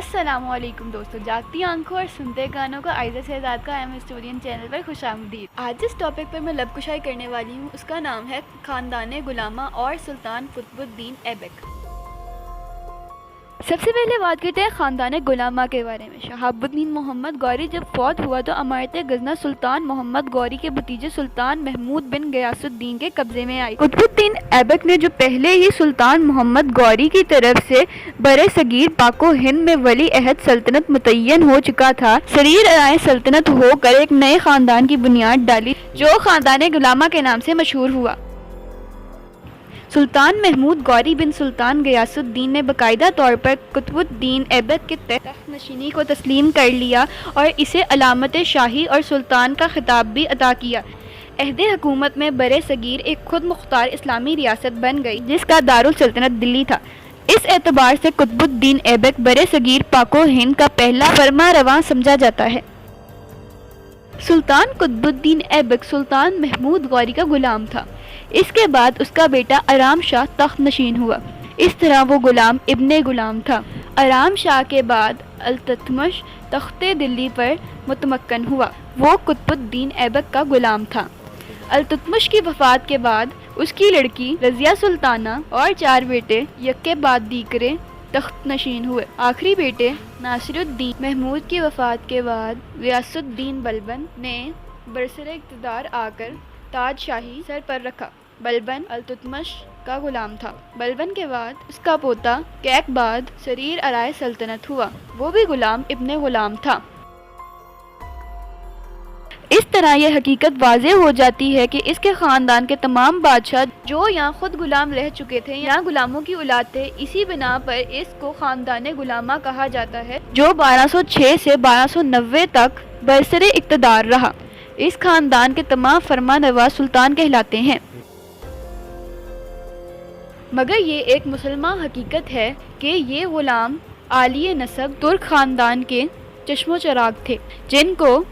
السلام علیکم دوستو، جاگتی آنکھوں اور سنتے گانوں کا عائزہ شہزاد کا ایم ہسٹورین چینل پر خوش آمدید۔ آج جس ٹاپک پر میں لب کشائی کرنے والی ہوں اس کا نام ہے خاندان غلامہ اور سلطان قطب الدین ایبک۔ سب سے پہلے بات کرتے ہیں خاندان غلامہ کے بارے میں۔ شہاب الدین محمد غوری جب فوت ہوا تو امارت غزنہ سلطان محمد غوری کے بھتیجے سلطان محمود بن غیاث الدین کے قبضے میں آئی۔ قطب الدین ایبک نے جو پہلے ہی سلطان محمد غوری کی طرف سے برِ صغیر پاک و ہند میں ولی عہد سلطنت متعین ہو چکا تھا، سریر ارائے سلطنت ہو کر ایک نئے خاندان کی بنیاد ڈالی جو خاندان غلامہ کے نام سے مشہور ہوا۔ سلطان محمود غوری بن سلطان غیاث الدین نے باقاعدہ طور پر قطب الدین ایبک کے تخت نشینی کو تسلیم کر لیا اور اسے علامت شاہی اور سلطان کا خطاب بھی عطا کیا۔ عہد حکومت میں برِ صغیر ایک خود مختار اسلامی ریاست بن گئی جس کا دارالسلطنت دلی تھا۔ اس اعتبار سے قطب الدین ایبک برِ صغیر پاک و ہند کا پہلا فرما رواں سمجھا جاتا ہے۔ سلطان قطب الدین ایبک سلطان محمود غوری کا غلام تھا۔ اس کے بعد اس کا بیٹا آرام شاہ تخت نشین ہوا۔ اس طرح وہ غلام ابن غلام تھا۔ آرام شاہ کے بعد التتمش تخت دلی پر متمکن ہوا۔ وہ قطب الدین ایبک کا غلام تھا۔ التتمش کی وفات کے بعد اس کی لڑکی رضیہ سلطانہ اور 4 بیٹے یکے بعد دیگرے تخت نشین ہوئے۔ آخری بیٹے ناصر الدین محمود کی وفات کے بعد غیاث الدین بلبن نے برسر اقتدار آ کر تاج شاہی سر پر رکھا۔ بلبن التتمش کا غلام تھا۔ بلبن کے بعد اس کا پوتا کیک بعد سریر ارائے سلطنت ہوا۔ وہ بھی غلام ابن غلام تھا۔ اس طرح یہ حقیقت واضح ہو جاتی ہے کہ اس کے خاندان کے تمام بادشاہ جو یہاں خود غلام رہ چکے تھے یا غلاموں کی اولاد تھے، اسی بنا پر اس کو خاندان غلامہ کہا جاتا ہے جو 1206 سے 1290 تک برسر اقتدار رہا۔ اس خاندان کے تمام فرمان روا سلطان کہلاتے ہیں۔ مگر یہ ایک مسلمہ حقیقت ہے کہ یہ غلام عالی نسب ترک خاندان کے چشم و چراغ تھے جن کو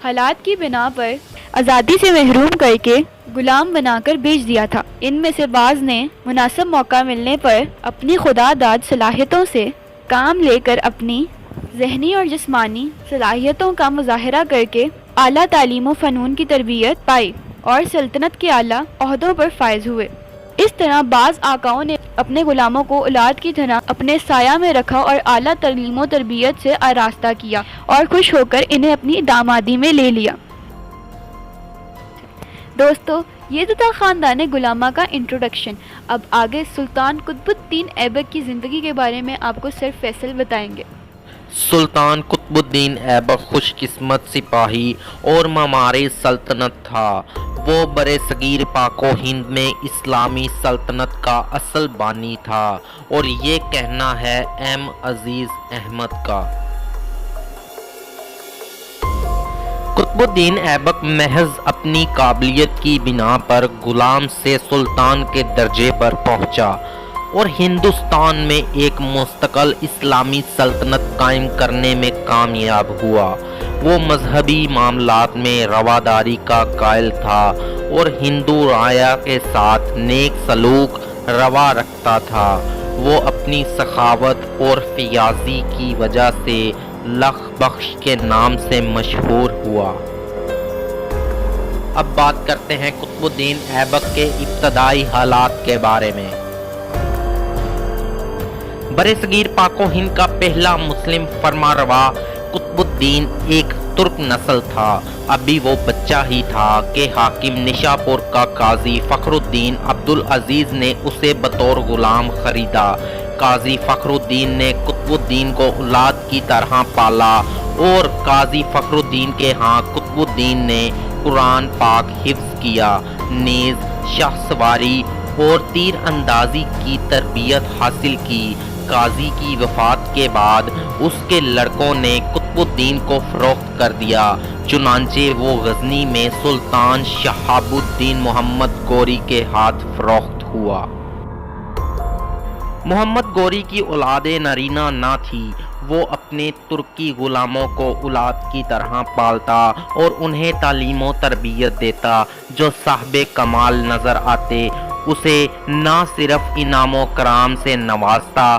حالات کی بنا پر آزادی سے محروم کر کے غلام بنا کر بیچ دیا تھا۔ ان میں سے بعض نے مناسب موقع ملنے پر اپنی خدا داد صلاحیتوں سے کام لے کر اپنی ذہنی اور جسمانی صلاحیتوں کا مظاہرہ کر کے اعلیٰ تعلیم و فنون کی تربیت پائی اور سلطنت کے اعلیٰ عہدوں پر فائز ہوئے۔ اس طرح بعض آقاؤں نے اپنے غلاموں کو اولاد کی طرح اپنے سایہ میں رکھا اور اعلیٰ تعلیم و تربیت سے آراستہ کیا اور خوش ہو کر انہیں اپنی دامادی میں لے لیا۔ دوستو، یہ تو تھا خاندان غلامہ کا انٹروڈکشن۔ اب آگے سلطان قطب الدین ایبک کی زندگی کے بارے میں آپ کو سر فیصل بتائیں گے۔ سلطان قطب الدین ایبک خوش قسمت سپاہی اور معمار سلطنت تھا۔ وہ برِ صغیر پاک و ہند میں اسلامی سلطنت کا اصل بانی تھا اور یہ کہنا ہے ایم عزیز احمد کا۔ قطب الدین ایبک محض اپنی قابلیت کی بنا پر غلام سے سلطان کے درجے پر پہنچا اور ہندوستان میں ایک مستقل اسلامی سلطنت قائم کرنے میں کامیاب ہوا۔ وہ مذہبی معاملات میں رواداری کا قائل تھا اور ہندو رعایا کے ساتھ نیک سلوک روا رکھتا تھا۔ وہ اپنی سخاوت اور فیاضی کی وجہ سے لخ بخش کے نام سے مشہور ہوا۔ اب بات کرتے ہیں قطب الدین ایبک کے ابتدائی حالات کے بارے میں۔ برِ صغیر پاک و ہند کا پہلا مسلم فرما روا قطب الدین ایک ترک نسل تھا۔ ابھی وہ بچہ ہی تھا کہ حاکم نشاپور کا قاضی فخر الدین عبدالعزیز نے اسے بطور غلام خریدا۔ قاضی فخر الدین نے قطب الدین کو اولاد کی طرح پالا اور قاضی فخر الدین کے ہاں قطب الدین نے قرآن پاک حفظ کیا، نیز شاہ سواری اور تیر اندازی کی تربیت حاصل کی۔ قاضی کی وفات کے بعد اس کے لڑکوں نے قطب الدین کو فروخت کر دیا، چنانچہ وہ غزنی میں سلطان شہاب الدین محمد غوری کے ہاتھ فروخت ہوا۔ محمد غوری کی اولاد نرینہ نہ تھی۔ وہ اپنے ترکی غلاموں کو اولاد کی طرح پالتا اور انہیں تعلیم و تربیت دیتا۔ جو صاحب کمال نظر آتے اسے نہ صرف انعام و کرام سے نوازتا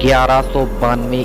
1192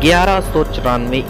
1194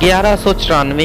1194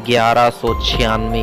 1196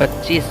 25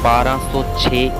1206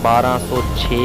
1206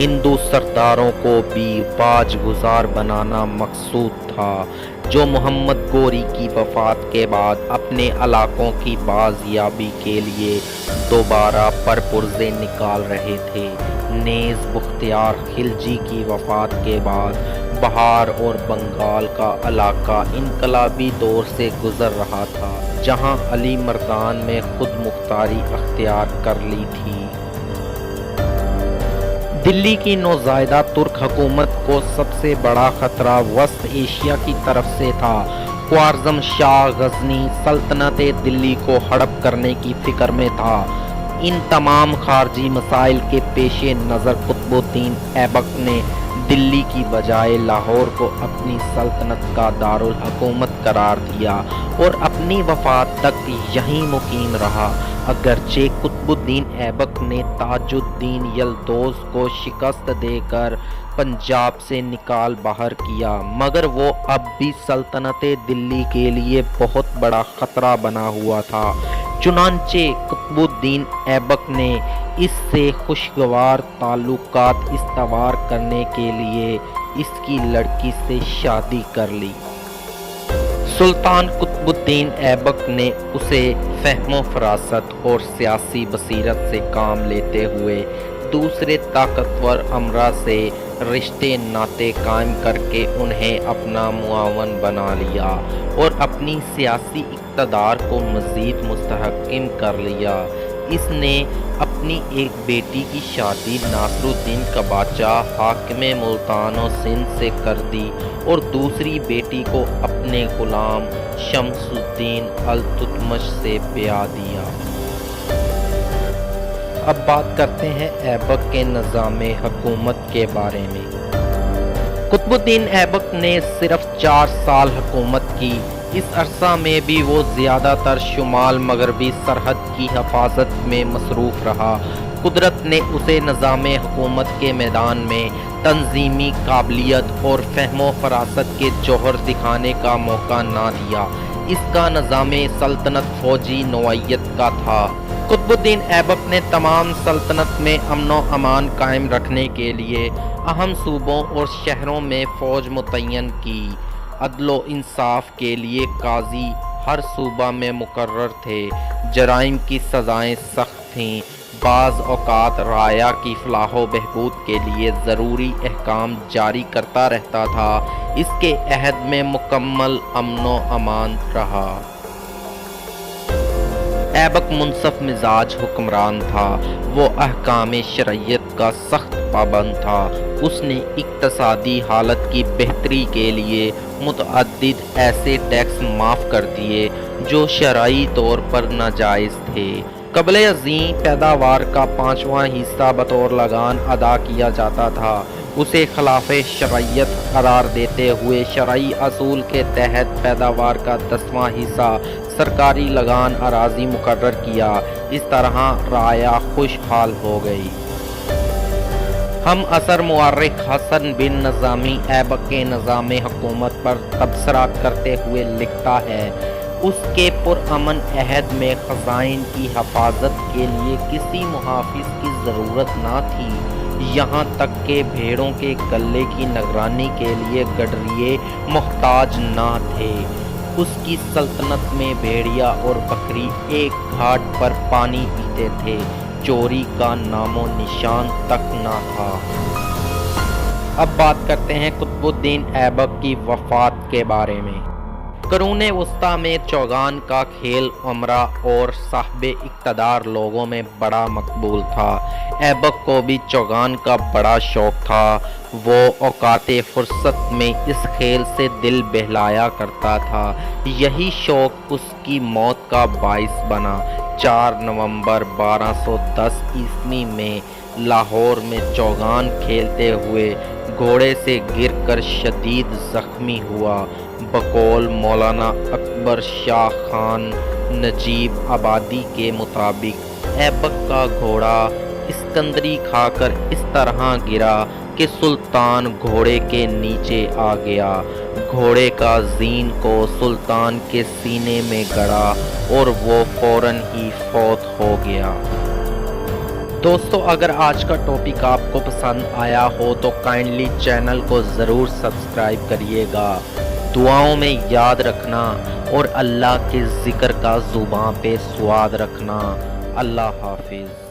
ہندو سرداروں کو بھی باج گزار بنانا مقصود تھا، جو محمد گوری کی وفات کے بعد اپنے علاقوں کی بازیابی کے لیے دوبارہ پرپرزے نکال رہے تھے۔ نیز بختیار خلجی کی وفات کے بعد بہار اور بنگال کا علاقہ انقلابی دور سے گزر رہا تھا، جہاں علی مردان میں خود مختاری اختیار کر لی تھی۔ دلی کی نوزائیدہ ترک حکومت کو سب سے بڑا خطرہ وسط ایشیا کی طرف سے تھا۔ خوارزم شاہ غزنی سلطنت دلی کو ہڑپ کرنے کی فکر میں تھا۔ ان تمام خارجی مسائل کے پیش نظر قطب الدین ایبک نے دلی کی بجائے لاہور کو اپنی سلطنت کا دارالحکومت قرار دیا اور اپنی وفات تک یہیں مقیم رہا۔ اگرچہ قطب الدین ایبک نے تاج الدین یلدوز کو شکست دے کر پنجاب سے نکال باہر کیا، مگر وہ اب بھی سلطنت دلی کے لیے بہت بڑا خطرہ بنا ہوا تھا۔ چنانچہ قطب الدین ایبک نے اس سے خوشگوار تعلقات استوار کرنے کے لیے اس کی لڑکی سے شادی کر لی۔ سلطان قطب الدین ایبک نے اسے فہم و فراست اور سیاسی بصیرت سے کام لیتے ہوئے دوسرے طاقتور امراء سے رشتے ناطے قائم کر کے انہیں اپنا معاون بنا لیا اور اپنی سیاسی اقتدار کو مزید مستحکم کر لیا۔ اس نے اپنی ایک بیٹی کی شادی ناصر الدین قباچہ حاکم ملتان و سندھ سے کر دی اور دوسری بیٹی کو اپنے غلام شمس الدین التتمش سے بیاہ دیا۔ اب بات کرتے ہیں ایبک کے نظام حکومت کے بارے میں۔ قطب الدین ایبک نے صرف 4 سال حکومت کی۔ اس عرصہ میں بھی وہ زیادہ تر شمال مغربی سرحد کی حفاظت میں مصروف رہا۔ قدرت نے اسے نظام حکومت کے میدان میں تنظیمی قابلیت اور فہم و فراست کے جوہر دکھانے کا موقع نہ دیا۔ اس کا نظام سلطنت فوجی نوعیت کا تھا۔ قطب الدین ایبک نے تمام سلطنت میں امن و امان قائم رکھنے کے لیے اہم صوبوں اور شہروں میں فوج متعین کی۔ عدل و انصاف کے لیے قاضی ہر صوبہ میں مقرر تھے۔ جرائم کی سزائیں سخت تھیں۔ بعض اوقات رعایا کی فلاح و بہبود کے لیے ضروری احکام جاری کرتا رہتا تھا۔ اس کے عہد میں مکمل امن و امان رہا۔ ایبک منصف مزاج حکمران تھا۔ وہ احکام شرعیت کا سخت پابند تھا۔ اس نے اقتصادی حالت کی بہتری کے لیے متعدد ایسے ٹیکس معاف کر دیے جو شرعی طور پر ناجائز تھے۔ قبل ازیں پیداوار کا 5واں حصہ بطور لگان ادا کیا جاتا تھا۔ اسے خلاف شرعیت قرار دیتے ہوئے شرعی اصول کے تحت پیداوار کا 10واں حصہ سرکاری لگان اراضی مقرر کیا۔ اس طرح رعایا خوشحال ہو گئی۔ ہم اثر مورخ حسن بن نظامی ایبک کے نظام حکومت پر تبصرہ کرتے ہوئے لکھتا ہے، اس کے پرامن عہد میں خزائن کی حفاظت کے لیے کسی محافظ کی ضرورت نہ تھی، یہاں تک کہ بھیڑوں کے گلے کی نگرانی کے لیے گڈریے محتاج نہ تھے۔ اس کی سلطنت میں بھیڑیا اور بکری ایک گھاٹ پر پانی پیتے تھے، چوری کا نام و نشان تک نہ تھا۔ اب بات کرتے ہیں قطب الدین ایبک کی وفات کے بارے میں۔ قرون وسطیٰ میں چوگان کا کھیل امراء اور صاحب اقتدار لوگوں میں بڑا مقبول تھا۔ ایبک کو بھی چوگان کا بڑا شوق تھا۔ وہ اوقات فرصت میں اس کھیل سے دل بہلایا کرتا تھا۔ یہی شوق اس کی موت کا باعث بنا۔ 4 نومبر 1210 عیسوی میں لاہور میں چوگان کھیلتے ہوئے گھوڑے سے گر کر شدید زخمی ہوا۔ بقول مولانا اکبر شاہ خان نجیب آبادی کے مطابق ایبک کا گھوڑا اسکندری کھا کر اس طرح گرا کہ سلطان گھوڑے کے نیچے آ گیا۔ گھوڑے کا زین کو سلطان کے سینے میں گڑا اور وہ فوراً ہی فوت ہو گیا۔ دوستو اگر آج کا ٹاپک آپ کو پسند آیا ہو تو کائنڈلی چینل کو ضرور سبسکرائب کریے گا، دعاؤں میں یاد رکھنا اور اللہ کے ذکر کا زباں پہ سواد رکھنا۔ اللہ حافظ۔